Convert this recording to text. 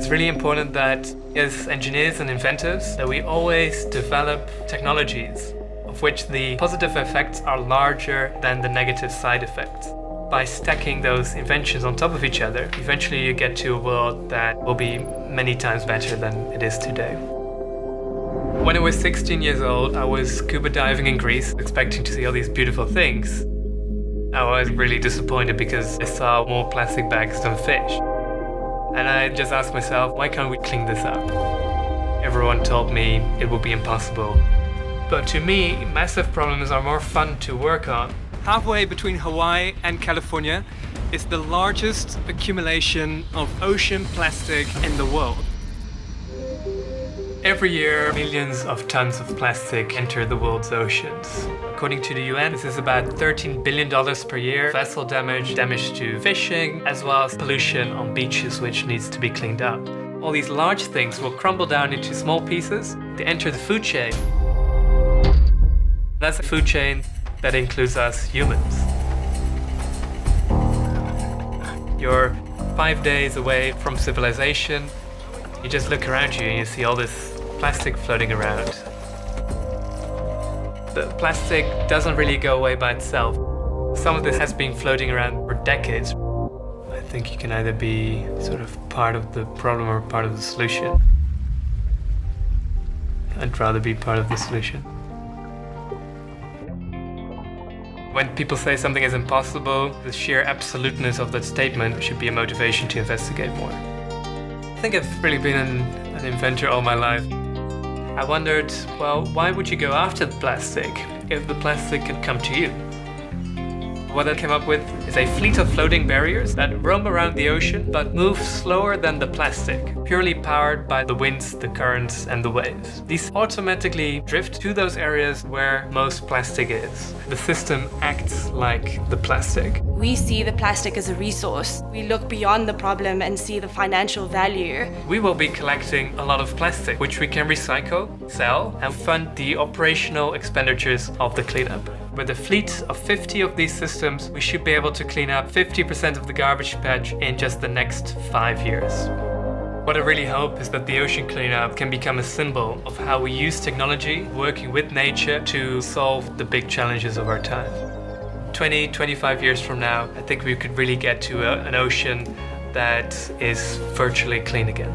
It's really important that as engineers and inventors that we always develop technologies of which the positive effects are larger than the negative side effects. By stacking those inventions on top of each other, eventually you get to a world that will be many times better than it is today. When I was 16 years old, I was scuba diving in Greece, expecting to see all these beautiful things. I was really disappointed because I saw more plastic bags than fish. And I just asked myself, why can't we clean this up? Everyone told me it would be impossible. But to me, massive problems are more fun to work on. Halfway between Hawaii and California is the largest accumulation of ocean plastic in the world. Every year, millions of tons of plastic enter the world's oceans. According to the UN, this is about $13 billion per year. Vessel damage to fishing, as well as pollution on beaches, which needs to be cleaned up. All these large things will crumble down into small pieces. They enter the food chain. That's a food chain that includes us humans. You're 5 days away from civilization. You just look around you and you see all this plastic floating around. The plastic doesn't really go away by itself. Some of this has been floating around for decades. I think you can either be sort of part of the problem or part of the solution. I'd rather be part of the solution. When people say something is impossible, the sheer absoluteness of that statement should be a motivation to investigate more. I think I've really been an inventor all my life. I wondered, well, why would you go after the plastic if the plastic could come to you? What I came up with is a fleet of floating barriers that roam around the ocean but move slower than the plastic, purely powered by the winds, the currents, and the waves. These automatically drift to those areas where most plastic is. The system acts like the plastic. We see the plastic as a resource. We look beyond the problem and see the financial value. We will be collecting a lot of plastic, which we can recycle, sell, and fund the operational expenditures of the cleanup. With a fleet of 50 of these systems, we should be able to clean up 50% of the garbage patch in just the next 5 years. What I really hope is that the ocean cleanup can become a symbol of how we use technology, working with nature to solve the big challenges of our time. 20, 25 years from now, I think we could really get to an ocean that is virtually clean again.